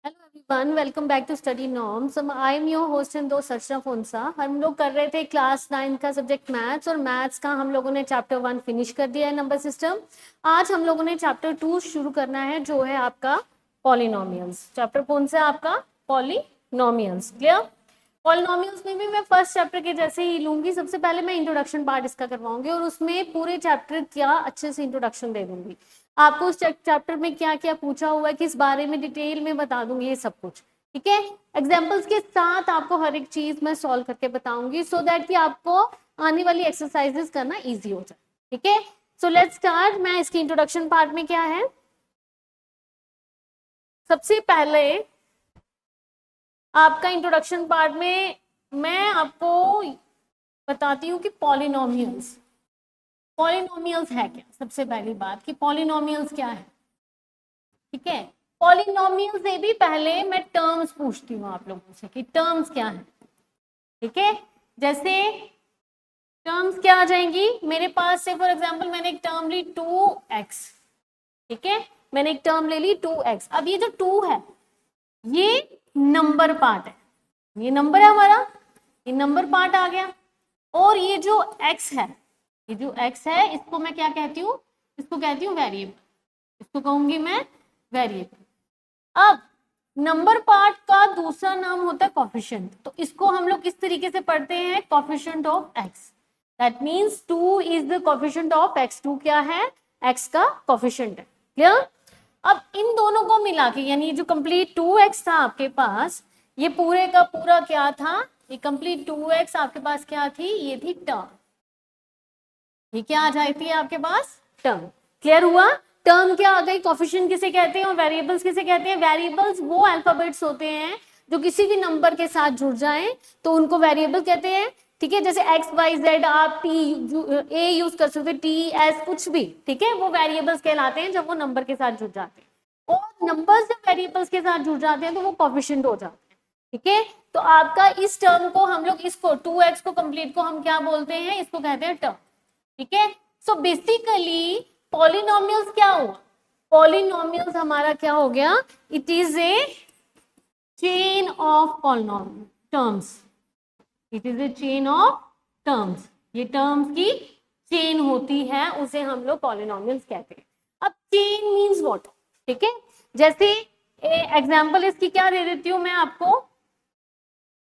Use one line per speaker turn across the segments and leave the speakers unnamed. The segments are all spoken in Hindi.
Hello everyone, welcome back to study norms. I am your host and दोस्त अर्चना फोनसा। हम लोग कर रहे थे क्लास 9 का सब्जेक्ट मैथ्स, और मैथ्स का हम लोगों ने चैप्टर 1 फिनिश कर दिया है, नंबर सिस्टम। आज हम लोगों ने चैप्टर 2 शुरू करना है, जो है आपका पॉलिनोमियल्स। चैप्टर कौन सा है आपका? पॉलिनोमियल्स। क्लियर? पॉलिनोमियल्स में भी मैं फर्स्ट चैप्टर के जैसे ही लूंगी। सबसे पहले मैं इंट्रोडक्शन पार्ट इसका करवाऊंगी, और उसमें पूरे चैप्टर क्या अच्छे से इंट्रोडक्शन दे दूंगी। आपको उस चैप्टर में क्या क्या पूछा हुआ है, किस बारे में डिटेल में बता दूंगी, ये सब कुछ। ठीक है? एग्जाम्पल्स के साथ आपको हर एक चीज मैं सॉल्व करके बताऊंगी, सो दैट कि आपको आने वाली एक्सरसाइजेस करना इजी हो जाए। ठीक है? So let's start. मैं इसकी इंट्रोडक्शन पार्ट में क्या है, सबसे पहले आपका इंट्रोडक्शन पार्ट में मैं आपको बताती हूँ कि पॉलिनोमियल्स पॉलिनोमियल्स है क्या। सबसे पहली बात कि पॉलिनोमियल्स क्या है। ठीक है? पॉलिनोमियल से भी पहले मैं टर्म्स पूछती हूँ आप लोगों से कि टर्म्स क्या है। ठीक है? जैसे टर्म्स क्या आ जाएंगी मेरे पास से, फॉर एग्जांपल मैंने एक टर्म ली 2x। ठीक है? मैंने एक टर्म ले ली 2x। अब ये जो 2 है ये नंबर पार्ट है, ये नंबर है हमारा, ये नंबर पार्ट आ गया। और ये जो x है, ये जो x है इसको मैं क्या कहती हूँ? इसको कहती हूँ वेरिएबल। इसको कहूंगी मैं वेरिएबल। अब नंबर पार्ट का दूसरा नाम होता है कोफिशिएंट। तो इसको हम लोग किस तरीके से पढ़ते हैं? Coefficient of x। That means 2 is the coefficient of x। 2 क्या है? x का कोफिशिएंट है। क्लियर? अब इन दोनों को मिला के, यानी जो कंप्लीट 2x था आपके पास, ये पूरे का पूरा क्या था? ये कंप्लीट 2x आपके पास क्या थी? ये थी टर्म। ये क्या आ जाती है आपके पास? टर्म। क्लियर हुआ? टर्म क्या आ गई? कोफिशिएंट किसे कहते हैं और वेरिएबल्स किसे कहते हैं? वेरिएबल्स वो अल्फाबेट्स होते हैं जो किसी भी नंबर के साथ जुड़ जाएं तो उनको वेरिएबल कहते हैं। ठीक है? जैसे एक्स वाई जेड, आप टी ए यूज कर सकते, टी एस कुछ भी। ठीक है? वो वेरिएबल्स कहलाते हैं जब वो नंबर के साथ जुड़ जाते हैं। और नंबर्स जब वेरिएबल्स के साथ जुड़ जाते हैं तो वो कोफिशिएंट हो जाते हैं। ठीक है? तो आपका इस टर्म को हम लोग, इसको 2x को कंप्लीट को हम क्या बोलते हैं? इसको कहते हैं टर्म। ठीक है? सो बेसिकली पॉलिनोमियल्स क्या हुआ? पॉलिनोमियल्स हमारा क्या हो गया? It is a chain of polynomial terms. It is a chain of terms. ये टर्म्स की चेन होती है, उसे हम लोग पॉलिनोमियल्स कहते हैं। अब चेन मींस व्हाट? ठीक है? जैसे एग्जांपल इसकी क्या दे देती हूं मैं आपको।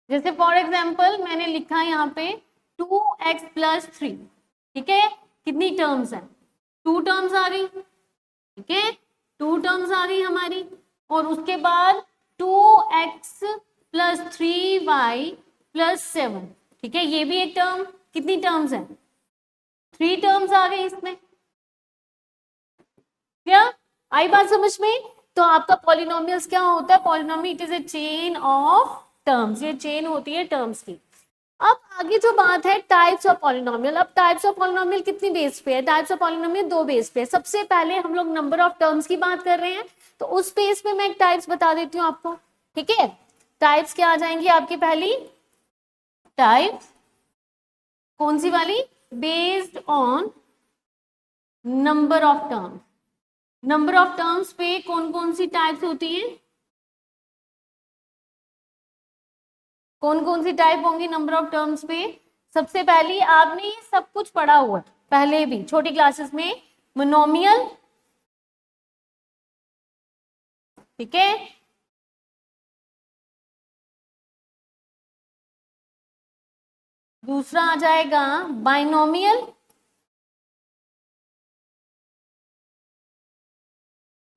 जैसे फॉर एग्जांपल मैंने लिखा यहाँ पे 2x+3। ठीक है? कितनी टर्म्स है? 2 टर्म्स आ गई। ठीक है? 2 टर्म्स आ गई हमारी। और उसके बाद 2x+3y+7। ठीक है? ये भी एक टर्म। कितनी टर्म्स है? 3 टर्म्स आ गई इसमें। क्या आई बात समझ में? तो आपका पॉलिनोमियल्स क्या होता है? Polynomial it is a chain of terms. ये चेन होती है टर्म्स की। अब आगे जो बात है टाइप्स ऑफ पॉलिनोमियल। अब टाइप्स ऑफ पॉलिनोमियल कितनी बेस पे है? टाइप्स ऑफ पॉलिनोमियल 2 बेस पे है। सबसे पहले हम लोग नंबर ऑफ टर्म्स की बात कर रहे हैं, तो उस बेस पे मैं एक टाइप्स बता देती हूँ आपको। ठीक है? टाइप्स क्या आ जाएंगी आपकी? पहली टाइप कौन सी वाली? Based on number of terms. Number of terms पे कौन कौन सी टाइप्स होती हैं? कौन कौन सी टाइप होंगी नंबर ऑफ टर्म्स पे? सबसे पहली, आपने ये सब कुछ पढ़ा हुआ है पहले भी छोटी क्लासेस में, मोनोमियल। ठीक है? दूसरा आ जाएगा binomial,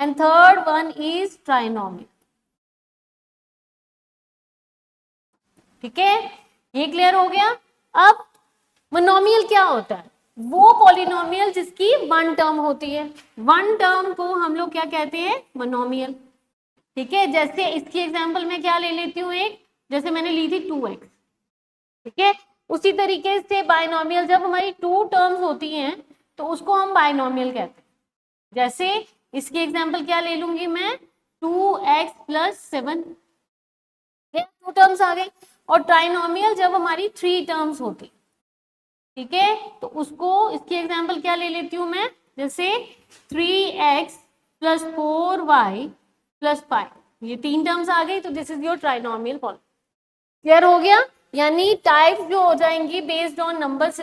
and third one is trinomial. ठीक है? ये क्लियर हो गया? अब मोनोमियल क्या होता है? वो पॉलिनोमियल जिसकी 1 टर्म होती है। 1 टर्म को हम लोग क्या कहते हैं? मोनोमियल। ठीक है? जैसे इसकी एग्जांपल मैं क्या ले लेती हूँ, एक जैसे मैंने ली थी 2x। ठीक है? उसी तरीके से बाइनोमियल, जब हमारी 2 टर्म्स होती हैं तो उसको हम बाइनोमियल कहते हैं। जैसे इसकी एग्जांपल क्या ले लूंगी मैं? 2x+7। 2 टर्म्स आ गई। और ट्राइनोमियल जब हमारी 3 टर्म्स होती। ठीक है? तो उसको, इसकी एग्जांपल क्या ले लेती हूँ मैं? जैसे 3x+4y+5। ये 3 टर्म्स आ गई तो this is your trinomial polynomial. Clear हो गया? यानी टाइप जो हो जाएंगी based on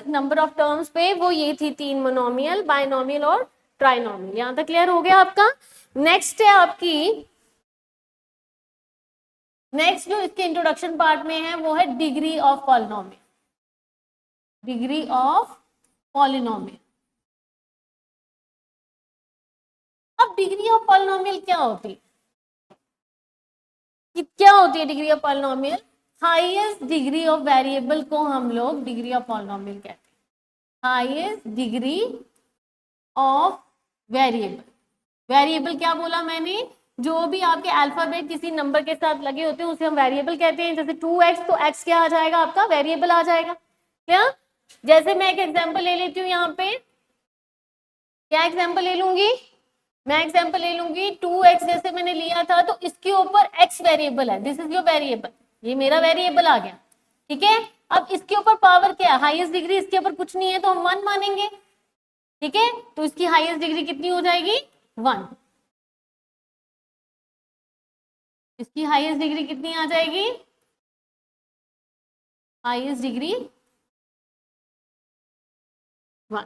number of terms पे, वो ये थी 3, मोनोमियल, बायनोमियल और ट्राइनोमियल। यहां तक क्लियर हो गया आपका? नेक्स्ट है आपकी, नेक्स्ट जो इसके इंट्रोडक्शन पार्ट में है वो है degree of polynomial. Degree of polynomial. अब डिग्री ऑफ पॉलिनोमियल क्या होती है? क्या होती है degree of polynomial? Highest degree of variable को हम लोग डिग्री ऑफ पॉलिनोमियल कहते हैं। Highest degree of variable. Variable क्या बोला मैंने? जो भी आपके अल्फाबेट किसी नंबर के साथ लगे होते हैं उसे हम वेरिएबल कहते हैं। जैसे 2x, तो x क्या आ जाएगा आपका? वेरिएबल आ जाएगा। क्या? जैसे मैं एक एग्जांपल ले लेती हूँ यहाँ पे, क्या एग्जांपल ले लूंगी? मैं एग्जांपल ले लूंगी 2x जैसे मैंने लिया था, तो इसके ऊपर x वेरिएबल है, दिस इज योर वेरिएबल, ये मेरा वेरिएबल आ गया। ठीक है, अब इसके ऊपर पावर क्या है? हाईएस्ट डिग्री इसके ऊपर कुछ नहीं है तो हम 1 मानेंगे। ठीक है, तो इसकी हाईएस्ट डिग्री कितनी हो जाएगी? 1। इसकी हाईएस्ट डिग्री कितनी आ जाएगी? Highest degree 1।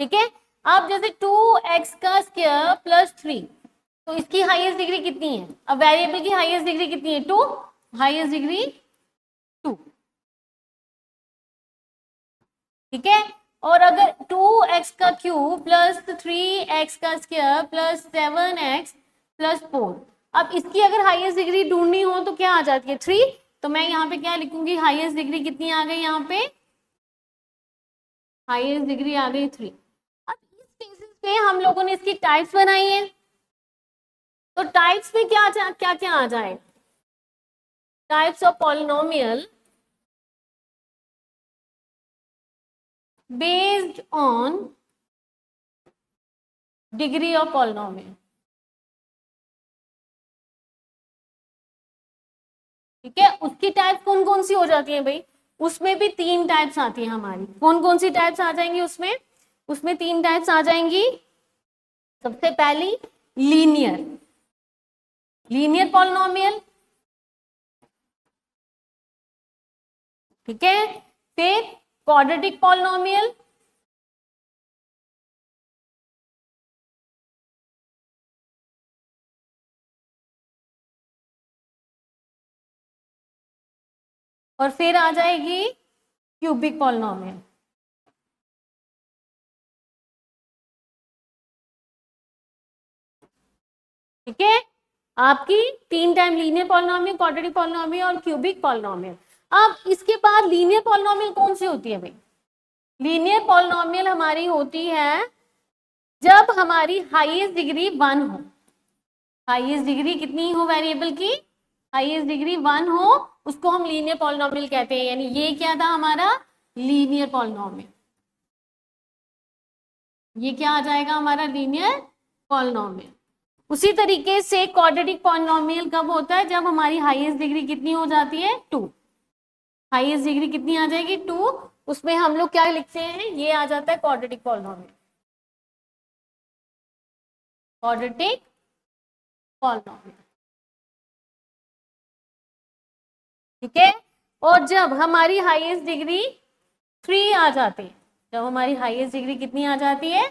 ठीक है, अब जैसे 2x का स्क्वायर प्लस 3, तो इसकी हाईएस्ट डिग्री कितनी है? अब वेरिएबल की हाईएस्ट डिग्री कितनी है? 2। Highest degree 2। ठीक है, और अगर 2x का क्यूब प्लस 3x का स्क्वायर प्लस 7x प्लस 4, अब इसकी अगर हाईएस्ट डिग्री ढूंढनी हो तो क्या आ जाती है? 3। तो मैं यहाँ पे क्या लिखूंगी? हाईएस्ट डिग्री कितनी आ गई? यहाँ पे हाईएस्ट डिग्री आ गई 3। अब इस बेसिस पे हम लोगों ने इसकी टाइप्स बनाई है, तो टाइप्स में क्या क्या क्या आ जाए? Types of polynomial based on degree of polynomial. ठीक है, उसकी टाइप कौन कौन सी हो जाती है भाई? उसमें भी 3 टाइप्स आती है हमारी। कौन कौन सी टाइप्स आ जाएंगी उसमें? उसमें 3 टाइप्स आ जाएंगी। सबसे पहली लीनियर, लीनियर पॉलिनोमियल। ठीक है, फिर क्वाड्रेटिक पॉलिनोमियल, और फिर आ जाएगी क्यूबिक पॉलिनोमियल। ठीक है, आपकी 3 time linear polynomial, quadratic polynomial और क्यूबिक पॉलिनोमियल। अब इसके बाद लीनियर पॉलिनोमियल कौन सी होती है भाई? लीनियर पॉलिनोमियल हमारी होती है जब हमारी हाईएस्ट डिग्री 1 हो। हाईएस्ट डिग्री कितनी हो वेरिएबल की? हाईएस्ट डिग्री 1 हो, उसको हम लीनियर पॉलिनोमियल कहते हैं। यानी ये क्या था हमारा? Linear polynomial. ये क्या आ जाएगा हमारा? Linear polynomial. उसी तरीके से क्वाड्रेटिक पॉलिनोमियल कब होता है? जब हमारी हाईएस्ट डिग्री कितनी हो जाती है? 2। हाईएस्ट डिग्री कितनी आ जाएगी? 2। उसमें हम लोग क्या लिखते हैं? ये आ जाता है क्वाड्रेटिक पॉलिनोमियल। Quadratic polynomial. ठीक है, और जब हमारी हाईएस्ट डिग्री 3 आ जाती है, जब हमारी हाईएस्ट डिग्री कितनी आ जाती है?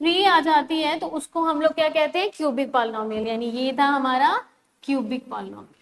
3 आ जाती है, तो उसको हम लोग क्या कहते हैं? Cubic polynomial. यानी ये था हमारा क्यूबिक पॉलिनोमियल।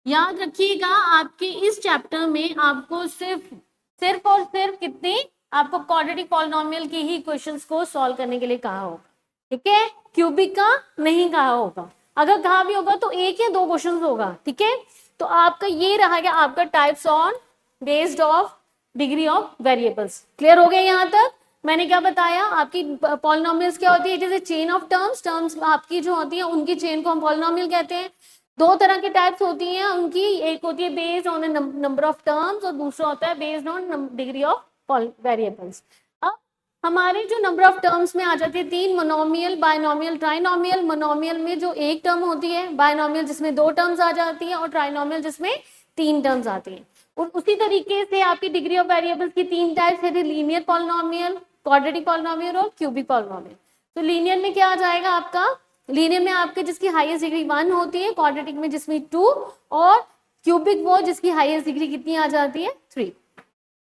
याद रखिएगा, आपके इस चैप्टर में आपको सिर्फ और सिर्फ कितनी, आपको क्वाड्रेटिक पॉलिनोमियल की ही क्वेश्चंस को सॉल्व करने के लिए कहा होगा। ठीक है, क्यूबिक का नहीं कहा होगा। अगर कहा भी होगा तो 1 या 2 क्वेश्चन होगा। ठीक है, तो आपका ये रहा गया आपका types on based of degree of variables. Clear हो गया? यहाँ तक मैंने क्या बताया? आपकी पॉलिनोमियल्स क्या होती है? जैसे चेन ऑफ टर्म्स आपकी जो होती है उनकी चेन को हम पॉलिनोमियल कहते हैं। 2 तरह की टाइप्स होती हैं उनकी, एक होती है based on number of terms और दूसरा होता है based on degree of variables. अब हमारे जो नंबर ऑफ टर्म्स में आ जाती है 3, मोनोमियल, बायनोमियल, ट्राइनोमियल। मोनोमियल में जो एक टर्म होती है, बायनोमियल जिसमें 2 टर्म्स आ जाती है और ट्राइनोमियल जिसमें 3 टर्म्स आती है। और उसी तरीके से आपकी डिग्री ऑफ वेरिएबल्स की 3 टाइप्स है, लीनियर पॉलिनोमियल, क्वाड्रेटिक पॉलिनोमियल और क्यूबिक पॉलिनोमियल। तो लीनियर में क्या आ जाएगा आपका? लीनियर में आपके जिसकी हाईएस्ट डिग्री 1 होती है, क्वाड्रेटिक में जिसमें 2, और क्यूबिक वो जिसकी हाईएस्ट डिग्री कितनी आ जाती है 3।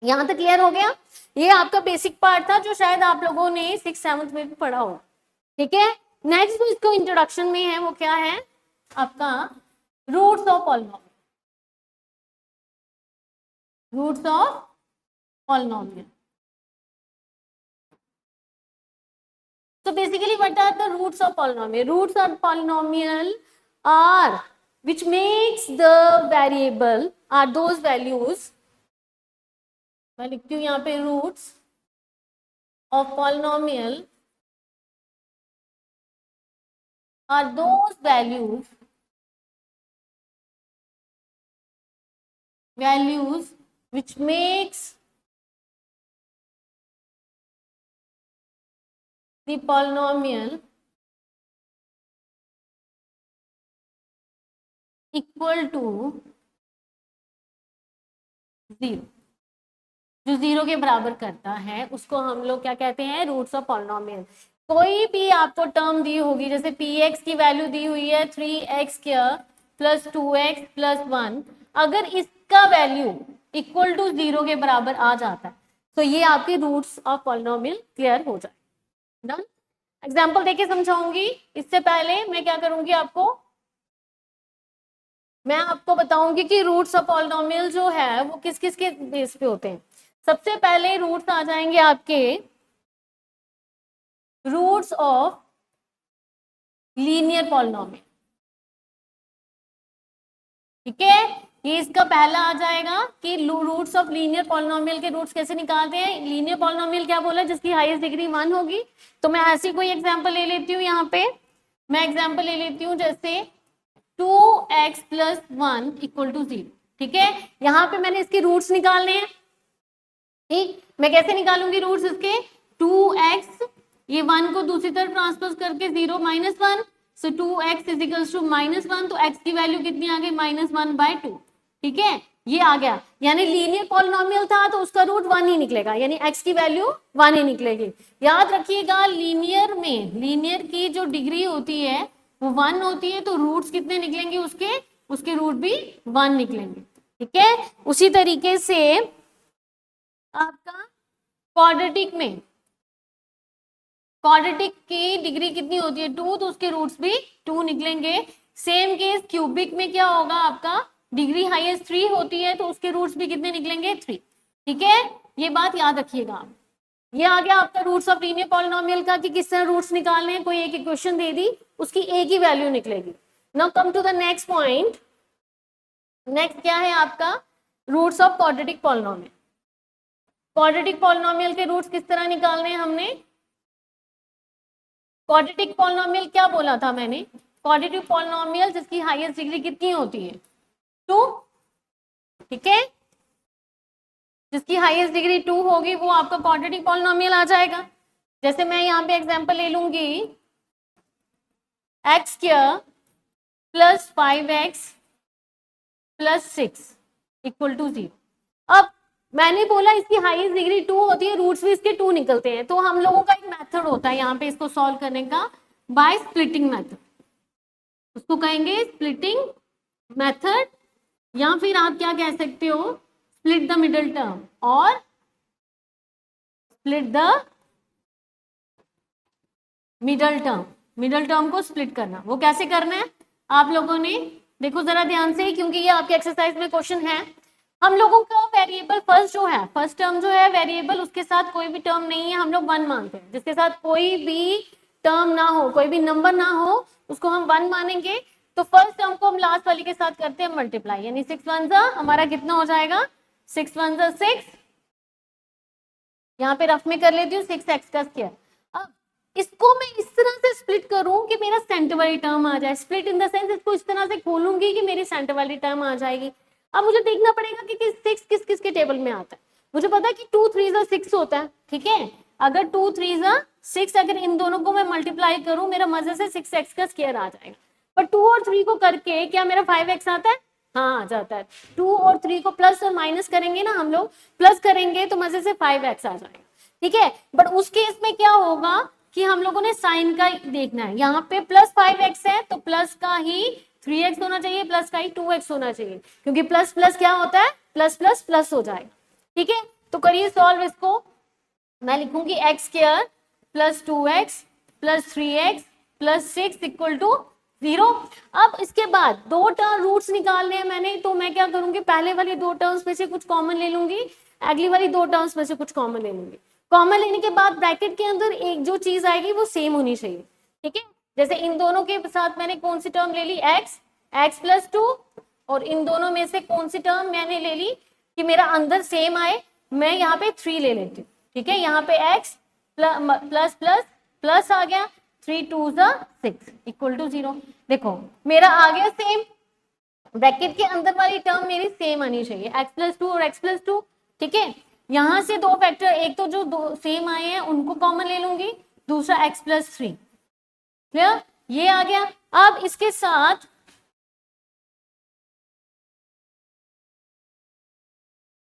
यहां तक क्लियर हो गया? ये आपका बेसिक पार्ट था जो शायद आप लोगों ने 6th-7th में भी पढ़ा हो। ठीक है, नेक्स्ट जो इसको इंट्रोडक्शन में है वो क्या है आपका roots of polynomial. Roots of polynomial. So basically what are the roots of polynomial? Roots of polynomial are which makes the variable are those values, मैं लिखती हूँ यहाँ पे roots of polynomial are those values which makes the polynomial equal to 0। जो 0 के बराबर करता है उसको हम लोग क्या कहते हैं? Roots of polynomial. कोई भी आपको टर्म दी होगी, जैसे px की वैल्यू दी हुई है 3x² प्लस 2x प्लस 1, अगर इसका वैल्यू इक्वल टू 0 के बराबर आ जाता है तो ये आपके रूट्स ऑफ पॉलिनोमियल क्लियर हो जाए। डन? एग्जाम्पल देके समझाऊंगी। इससे पहले मैं क्या करूंगी, मैं आपको बताऊंगी कि रूट्स ऑफ पॉलिनोमियल जो है वो किस किस के बेस पे होते हैं। सबसे पहले रूट्स आ जाएंगे आपके रूट्स ऑफ लीनियर पॉलिनोमियल। ठीक है, ये इसका पहला आ जाएगा कि रूट्स ऑफ लीनियर पॉलिनोमियल के रूट्स कैसे निकालते हैं। लीनियर पॉलिनोमियल क्या बोला? जिसकी हाईएस्ट डिग्री 1 होगी। तो मैं ऐसी कोई एग्जांपल ले लेती हूँ, यहाँ पे मैं एग्जांपल ले लेती हूँ जैसे 2x प्लस 1 इक्वल टू 0। ठीक है, यहाँ पे मैंने इसके रूट्स निकालने हैं। ठीक, मैं कैसे निकालूंगी रूट्स इसके? 2x, ये 1 को दूसरी तरफ ट्रांसपोज करके 0 minus 1, so 2x is equals to -1, तो x की वैल्यू कितनी आ गई? -1/2। ठीक है, ये आ गया। यानी लीनियर पॉलिनोमियल था तो उसका रूट 1 ही निकलेगा, यानी x की वैल्यू 1 ही निकलेगी। याद रखिएगा, लीनियर में लीनियर की जो डिग्री होती है वो 1 होती है, तो रूट्स कितने निकलेंगे उसके रूट भी 1 निकलेंगे। ठीक है, उसी तरीके से आपका क्वाड्रेटिक में क्वाड्रेटिक की डिग्री कितनी होती है? 2, तो उसके रूट्स भी 2 निकलेंगे। सेम केस क्यूबिक में क्या होगा आपका? डिग्री हाईएस्ट 3 होती है तो उसके रूट्स भी कितने निकलेंगे? 3। ठीक है, ये बात याद रखिएगा। ये आ गया आपका रूट्स ऑफ लीनियर पॉलिनोमियल का कि किस तरह रूट्स निकालने हैं। कोई एक इक्वेशन दे दी, उसकी एक ही वैल्यू निकलेगी। Now come to the next point. Next क्या है आपका? Roots of quadratic polynomial. Quadratic polynomial के रूट्स किस तरह निकालने हैं हमने? क्वाड्रेटिक पॉलिनोमियल क्या बोला था मैंने? क्वाड्रेटिक पॉलिनोमियल जिसकी हाईएस्ट डिग्री कितनी होती है? 2। ठीक है, जिसकी हाईएस्ट डिग्री 2 होगी वो आपका क्वाड्रेटिक पॉलिनोमियल आ जाएगा। जैसे मैं यहाँ पे एग्जांपल ले लूंगी, x² plus 5x plus 6 equal to 0। अब मैंने बोला इसकी हाईएस्ट डिग्री 2 होती है, रूट्स भी इसके 2 निकलते हैं, तो हम लोगों का एक मेथड होता है यहाँ पे इसको सॉल्व करने का, बाय स्प्लिटिंग मेथड। उसको कहेंगे स्प्लिटिंग मेथड, या फिर आप क्या कह सकते हो? स्प्लिट द मिडल टर्म, और स्प्लिट द मिडल टर्म को स्प्लिट करना। वो कैसे करना है आप लोगों ने देखो जरा ध्यान से, क्योंकि ये आपके एक्सरसाइज में क्वेश्चन है। हम लोगों का वेरिएबल फर्स्ट टर्म जो है वेरिएबल, उसके साथ कोई भी टर्म नहीं है, हम लोग 1 मानते हैं। जिसके साथ कोई भी टर्म ना हो, कोई भी नंबर ना हो, उसको हम 1 मानेंगे। तो फर्स्ट टर्म को हम लास्ट वाली के साथ करते हैं मल्टीप्लाई, यानी 6 1 हमारा कितना हो जाएगा? 6 1 6। यहाँ पे रफ में कर लेती हूँ 6x का स्क्वायर। अब इसको मैं इस तरह से स्प्लिट करूं कि मेरा सेंटर वाली टर्म आ जाए। स्प्लिट इन द सेंस इसको इस तरह से खोलूंगी कि मेरी सेंटर वाली टर्म आ जाएगी। अब मुझे देखना पड़ेगा कि 6 किस के टेबल में आता है। मुझे पता है कि 2 3 6 होता है। ठीक है, अगर 2 3 6, अगर इन दोनों को मैं मल्टीप्लाई करूं, मेरा मजे से 6x का स्क्वायर आ जाएगा। पर 2 और 3 को करके क्या मेरा 5x आता है? हाँ, आ जाता है। 2 और 3 को प्लस और माइनस करेंगे ना, हम लोग प्लस करेंगे तो मजे से 5x आ जाएगा। ठीक है, बट उस केस में क्या होगा कि हम लोगों ने साइन का देखना है। यहाँ पे प्लस 5x है तो प्लस का ही 3x होना चाहिए, प्लस का ही 2x होना चाहिए, क्योंकि प्लस प्लस क्या होता है, प्लस प्लस प्लस हो जाएगा। ठीक है, तो करिए सॉल्व इसको। मैं लिखूंगी x square plus 2x plus 3x plus 6 equal to 0। अब इसके बाद दो टर्म रूट्स निकालने हैं मैंने, तो मैं क्या करूंगी, पहले वाली दो टर्म्स में से कुछ कॉमन ले लूंगी, अगली वाली दो टर्म्स में से कुछ कॉमन ले लूंगी। कॉमन लेने के बाद ब्रैकेट के अंदर एक जो चीज आएगी वो सेम होनी चाहिए। ठीक है, जैसे इन दोनों के साथ मैंने कौन सी टर्म ले ली, x प्लस 2, और इन दोनों में से कौन सी टर्म मैंने ले ली कि मेरा अंदर सेम आए, मैं यहाँ पे 3 ले लेती हूँ। ठीक है, यहाँ पे x प्लस प्लस प्लस आ गया, 3 2 6 इक्वल टू 0। देखो मेरा आ गया सेम, ब्रैकेट के अंदर वाली टर्म मेरी सेम आनी चाहिए, x प्लस 2 और x प्लस 2। ठीक है, यहां से दो फैक्टर, एक तो जो दो सेम आए हैं उनको कॉमन ले लूंगी, दूसरा x प्लस 3। क्लियर, ये आ गया। अब इसके साथ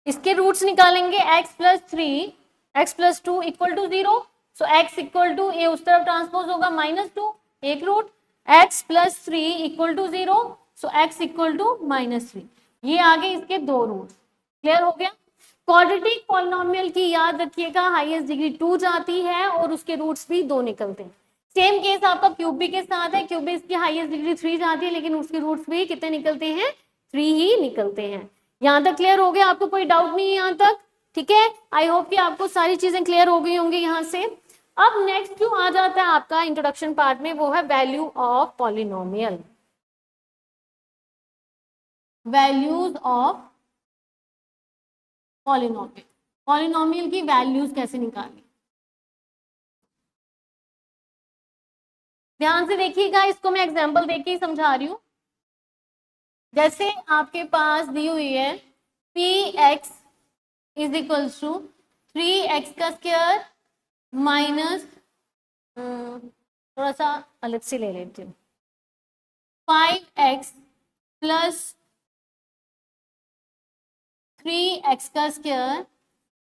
इसके रूट्स निकालेंगे, x plus 3 x plus 2 equal to 0। So x equal to, ये उस तरफ ट्रांसपोज होगा -2, एक root, x plus 3 equal to 0, so x equal to -3। ये आगे इसके दो रूट्स। क्लियर हो गया। क्वाड्रेटिक पॉलिनोमियल की याद रखिएगा, हाईएस्ट डिग्री 2 जाती है और उसके रूट्स भी 2 निकलते हैं। सेम केस आपका क्यूबिक के साथ है, क्यूबिक की हाईएस्ट डिग्री 3 जाती है लेकिन उसके रूट्स भी कितने निकलते हैं, 3 ही निकलते हैं। यहां तक क्लियर हो गया, आपको कोई डाउट नहीं है यहां तक? ठीक है, आई होप कि आपको सारी चीजें क्लियर हो गई होंगी यहां से। अब नेक्स्ट जो आ जाता है आपका इंट्रोडक्शन पार्ट में, वो है value of polynomial, values of polynomial. Polynomial की वैल्यूज कैसे निकालें, ध्यान से देखिएगा, इसको मैं एग्जांपल देके ही समझा रही हूं। जैसे आपके पास दी हुई है px is equals to 3x का स्क्वायर माइनस, थोड़ा सा अलग से ले लेती हूँ, 5x प्लस 3x का स्क्वायर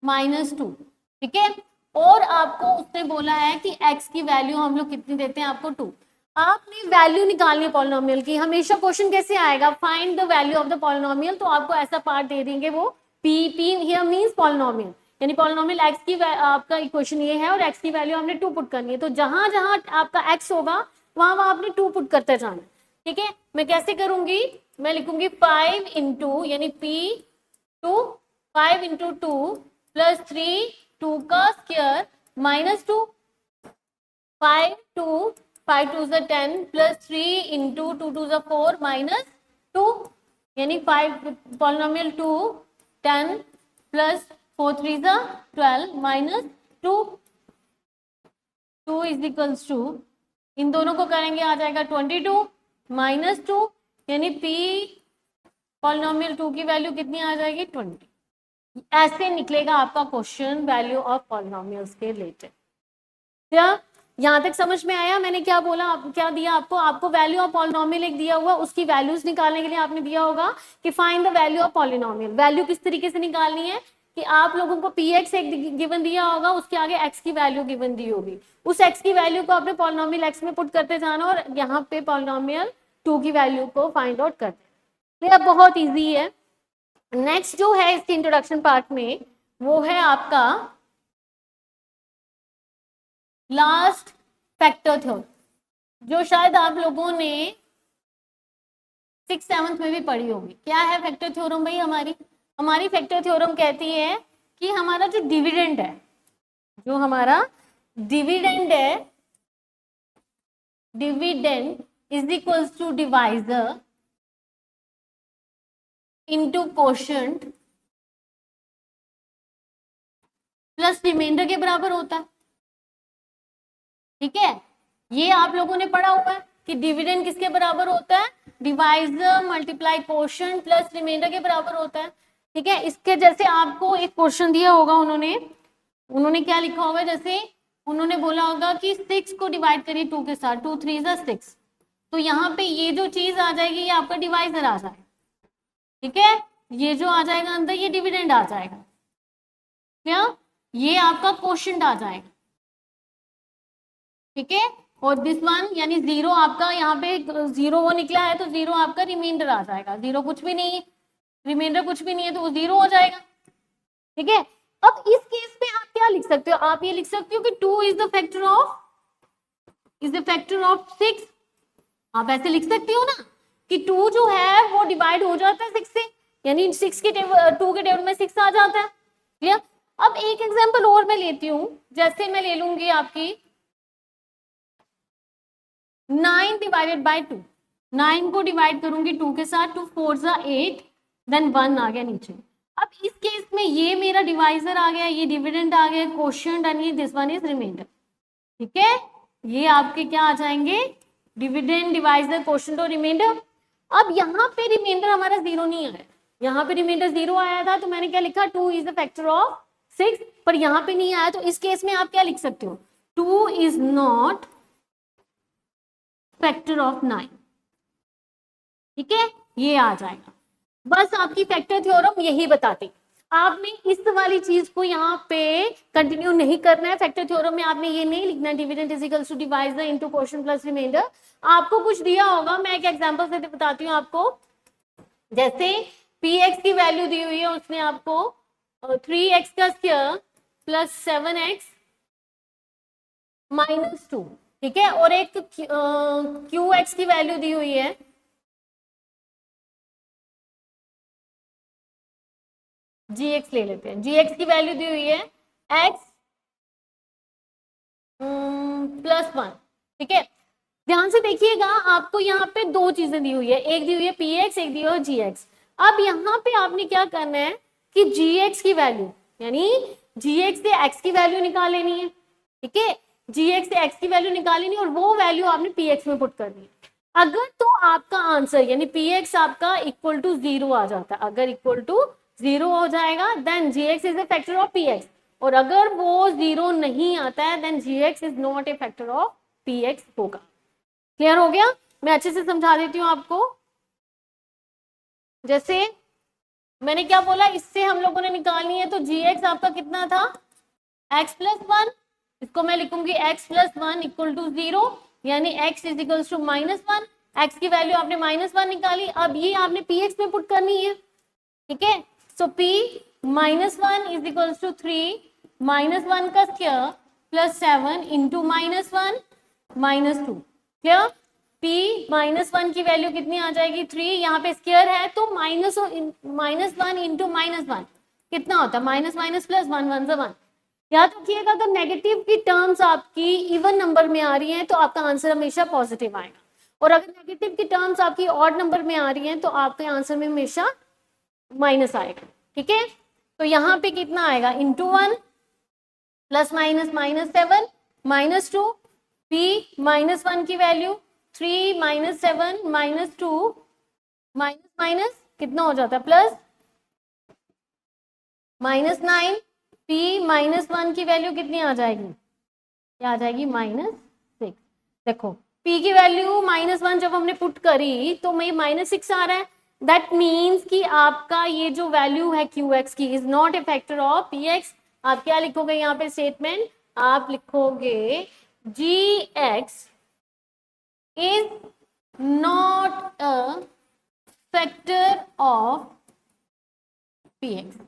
-2। ठीक है, और आपको उसने बोला है कि x की वैल्यू हम लोग कितनी देते हैं, आपको 2। आपने वैल्यू निकालनी है पॉलिनोमियल की। हमेशा क्वेश्चन कैसे आएगा, find the value of the polynomial, तो आपको ऐसा पार्ट दे देंगे वो p हियर मींस पॉलिनोमियल, यानी पॉलिनोमियल x की आपका इक्वेशन ये है और x की वैल्यू हमने 2 पुट करनी है, तो जहां जहां आपका x होगा वहां वहां आपने 2 पुट करते जाना। ठीक है, मैं कैसे करूंगी, मैं लिखूंगी 5 इंटू, यानी p 2, 5 इंटू 2 प्लस 3 2 का स्क्वायर -2, 5 2 5 2 10 प्लस 3 इंटू 2 2 4 -2, यानी 5 polynomial 2 10 plus 4 3 12 -2, 2 is equals to, इन दोनों को करेंगे आ जाएगा 22 -2, यानी p पॉलिनोमियल 2 की वैल्यू कितनी आ जाएगी, 20। ऐसे निकलेगा आपका क्वेश्चन वैल्यू ऑफ पॉलिनोमियल्स के रिलेटेड। क्या यहां तक समझ में आया, मैंने क्या बोला, क्या दिया आपको, आपको वैल्यू ऑफ पॉलिनोमियल एक दिया हुआ, उसकी वैल्यूज निकालने के लिए आपने दिया होगा कि find the value of polynomial. Value किस तरीके से निकालनी है कि आप लोगों को px एक गिवन दिया होगा, उसके आगे x की वैल्यू गिवन दी होगी, उस x की वैल्यू को आपने पॉलिनोमियल x में पुट करते जाना और यहाँ पे पॉलिनोमियल 2 की वैल्यू को फाइंड आउट करते हैं। बहुत ईजी है। नेक्स्ट जो है इसके इंट्रोडक्शन पार्ट में, वो है आपका लास्ट फैक्टर थ्योरम, जो शायद आप लोगों ने 6th 7th में भी पढ़ी होगी। क्या है फैक्टर थ्योरम भाई, हमारी फैक्टर थ्योरम कहती है कि हमारा जो डिविडेंड है, जो हमारा डिविडेंड है, dividend is equals to divisor into quotient plus remainder के बराबर होता है। ठीक है, ये आप लोगों ने पढ़ा हुआ है कि डिविडेंड किसके बराबर होता है, divisor multiply quotient plus remainder के बराबर होता है। ठीक है, इसके जैसे आपको एक क्वेश्चन दिया होगा, उन्होंने क्या लिखा होगा, जैसे उन्होंने बोला होगा कि 6 को डिवाइड करिए 2 के साथ, 2 3 6, तो यहाँ पे ये जो चीज आ जाएगी ये आपका डिवाइजर आ जाएगा। ठीक है, ये जो आ जाएगा अंदर ये डिविडेंड आ जाएगा, क्या ये आपका कोशेंट आ जाएगा। ठीक है। और दिस वन यानी जीरो आपका यहाँ पे जीरो वो निकला है तो जीरो आपका रिमाइंडर आ जाएगा, जीरो कुछ भी नहीं है, रिमाइंडर कुछ भी नहीं है तो वो जीरो हो जाएगा। ठीक है। अब इस केस में आप क्या लिख सकते हो, आप ये लिख सकते हो कि 2 इज द फैक्टर ऑफ 6। आप ऐसे लिख सकते हो ना कि 2 जो है वो डिवाइड हो जाता है 6 से, यानी 6 के 2 के टेबल में 6 आ जाता है। क्लियर। अब एक एग्जांपल और मैं लेती हूं, जैसे मैं ले लूंगी आपकी 9 डिवाइडेड बाय 2, 9 को डिवाइड करूंगी 2 के साथ, 2 4 जा 8, देन 1 आ गया नीचे। अब इस केस में ये मेरा डिवाइजर आ गया, ये डिविडेंड आ गया, क्वोशिएंट एंड ये दिस वन इज रिमाइंडर। ठीक है, ये आपके क्या आ जाएंगे, डिविडेंड डिवाइजर क्वोशिएंट और रिमाइंडर। अब यहाँ पे रिमाइंडर हमारा जीरो नहीं आया, यहाँ पे रिमाइंडर जीरो आया था तो मैंने क्या लिखा, 2 इज द फैक्टर ऑफ 6, पर यहाँ पे नहीं आया तो इस केस में आप क्या लिख सकते हो, 2 इज नॉट फैक्टर ऑफ 9। ठीक है, ये आ जाएगा। बस आपकी फैक्टर थ्योरम यही बताती, आपने इस वाली चीज को यहाँ पे कंटिन्यू नहीं करना है। फैक्टर थ्योरम में आपने ये नहीं लिखना dividend is equals to divisor into quotient plus remainder. आपको कुछ दिया होगा, मैं एक एग्जांपल से बताती हूँ आपको। जैसे px की वैल्यू दी हुई है, उसने आपको 3x का स्क्वायर प्लस 7x माइनस 2, ठीक है, और एक qx की वैल्यू दी हुई है, gx ले लेते हैं, gx की वैल्यू दी हुई है x प्लस 1। ठीक है, ध्यान से देखिएगा, आपको यहाँ पे दो चीजें दी हुई है, एक दी हुई है px, एक दी हुई है gx। अब यहाँ पे आपने क्या करना है कि gx की वैल्यू यानी gx से x की वैल्यू निकाल लेनी है। ठीक है, gx से x की वैल्यू निकाल लेनी और वो वैल्यू आपने px में पुट करनी है। अगर तो आपका आंसर यानी px आपका इक्वल टू 0 आ जाता है, अगर इक्वल टू 0 हो जाएगा then gx is a factor of px, और अगर वो 0 नहीं आता है then gx is not a factor of px होगा। क्लियर हो गया, मैं अच्छे से समझा देती हूँ आपको। जैसे मैंने क्या बोला, इससे हम लोगों ने निकालनी है तो gx आपका कितना था, x प्लस 1, इसको मैं लिखूंगी x प्लस 1 इक्वल टू 0, यानी x is equal to -1, x की वैल्यू आपने -1 निकाली, अब ये आपने px में पुट करनी है। ठीक है, सो p -1 इज इक्वल टू 3 -1 का square plus 7 into -1 -2। Clear, p -1 की वैल्यू कितनी आ जाएगी 3, यहाँ पे स्क्वायर है तो -1 इंटू -1 कितना होता है, माइनस माइनस प्लस 1 1 से 1। याद रखिएगा, अगर नेगेटिव की टर्म्स आपकी इवन नंबर में आ रही हैं तो आपका आंसर हमेशा पॉजिटिव आएगा, और अगर नेगेटिव की टर्म्स आपकी ऑड नंबर में आ रही हैं तो आपके आंसर में हमेशा माइनस आएगा। ठीक है, तो यहाँ पे कितना आएगा, इंटू 1 प्लस माइनस -7 -2, p -1 की वैल्यू 3 -7 -2 माइनस माइनस कितना हो जाता है प्लस -9, p -1 की वैल्यू कितनी आ जाएगी, क्या आ जाएगी -6। देखो p की वैल्यू -1 जब हमने पुट करी तो मैं -6 आ रहा है, दैट मीन्स कि आपका ये जो वैल्यू है qx की is not a factor of px। आप क्या लिखोगे यहाँ पे स्टेटमेंट, आप लिखोगे gx is not a factor of px।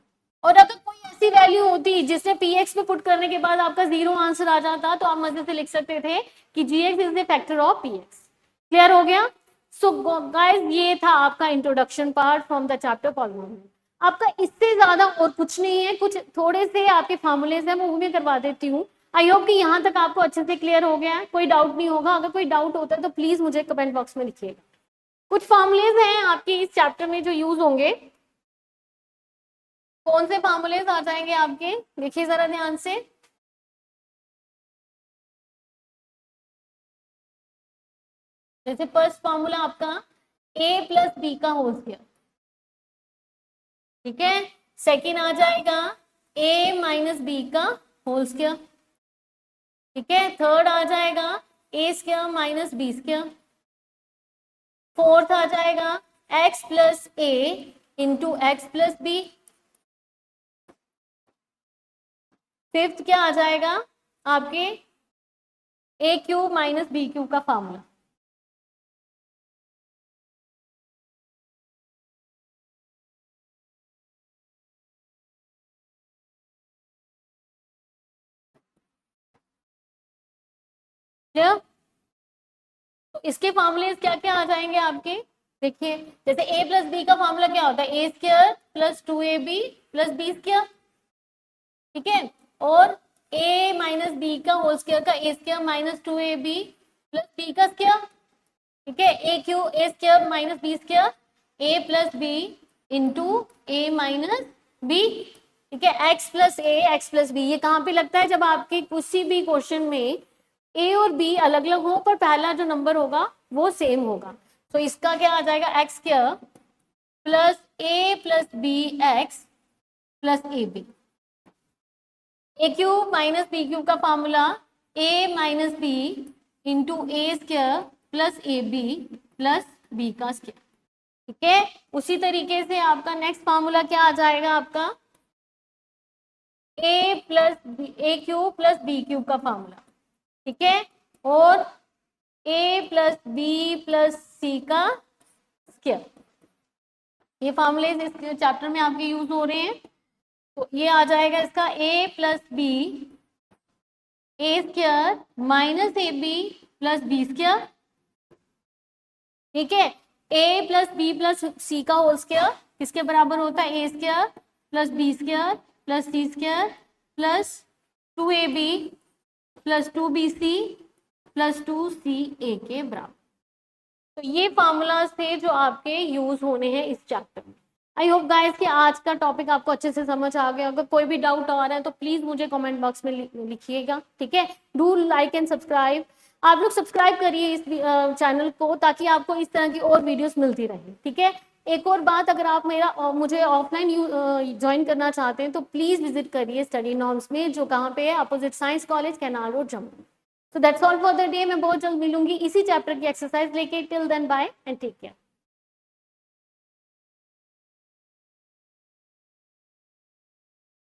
और अगर कोई ऐसी वैल्यू होती जिसने px पे पुट करने के बाद आपका 0 आंसर आ जाता तो आप मजे से लिख सकते थे कि gx is the factor of px। Clear हो गया। सो गाइस, ये था आपका introduction part from the chapter polynomial. आपका इससे ज्यादा और कुछ नहीं है, कुछ थोड़े से आपके फॉर्मूलेज हैं वो मैं करवा देती हूँ। आई होप कि यहाँ तक आपको अच्छे से क्लियर हो गया है, कोई डाउट नहीं होगा। अगर कोई डाउट होता है तो प्लीज मुझे कमेंट बॉक्स में लिखिएगा। कुछ फॉर्मूलेज हैं आपके इस चैप्टर में जो यूज होंगे। कौन से फॉर्मूलेज आ जाएंगे आपके, देखिए जरा ध्यान से। जैसे फर्स्ट फॉर्मूला आपका a प्लस बी का होल स्क्वायर, ठीक है। सेकेंड आ जाएगा a माइनस बी का होल स्क्वायर, ठीक है। थर्ड आ जाएगा a square minus B square. Fourth आ जाएगा x plus a into X plus B. Fifth क्या आ जाएगा आपके A cube minus B cube का फॉर्मूला। तो इसके फॉर्मूले क्या क्या आ जाएंगे आपके, देखिए जैसे a प्लस बी का फॉर्मूला क्या होता है, A square plus 2ab plus B square, ठीक है, और a माइनस बी का होल स्क्वायर का A square minus 2ab plus B का स्क्वायर, ठीक है, A Q A square minus B square, A plus B into A minus B, ठीक है, X plus A X plus B. ये कहाँ पे लगता है, जब आपके किसी भी क्वेश्चन में ए और बी अलग अलग हो पर पहला जो नंबर होगा वो सेम होगा। तो इसका क्या आ जाएगा, X square plus A plus B X plus A B. A cube minus B cube का formula A minus B into A square plus A B plus B का स्क्वायर, ठीक है। उसी तरीके से आपका नेक्स्ट फॉर्मूला क्या आ जाएगा, आपका ए प्लस ए क्यूब प्लस बी क्यूब का फॉर्मूला, ठीक है, और a plus B plus C का स्क्वायर। ये फॉर्मूले इस चैप्टर में आपके यूज हो रहे हैं। तो ये आ जाएगा इसका a plus B A square minus A B plus B square, ठीक है, a plus B plus C का होल स्क्वायर किसके बराबर होता है, A square plus B square plus C square plus 2ab plus 2bc plus 2ca के बराबर। तो ये फॉर्मूलाज थे जो आपके यूज होने हैं इस चैप्टर में। आई होप गाइस कि आज का टॉपिक आपको अच्छे से समझ आ गया। अगर कोई भी डाउट आ रहा है तो प्लीज मुझे कमेंट बॉक्स में लिखिएगा, ठीक है। डू लाइक एंड सब्सक्राइब, आप लोग सब्सक्राइब करिए इस चैनल को ताकि आपको इस तरह की और वीडियोस मिलती रहे, ठीक है। एक और बात, अगर आप मुझे ऑफलाइन ज्वाइन करना चाहते हैं तो प्लीज विजिट करिए स्टडी नॉर्म्स में, जो कहाँ पे है, opposite science college, canal road, Jammu. तो that's all for the day. मैं बहुत जल्द मिलूंगी इसी चैप्टर की एक्सरसाइज लेके। Till then bye and take care.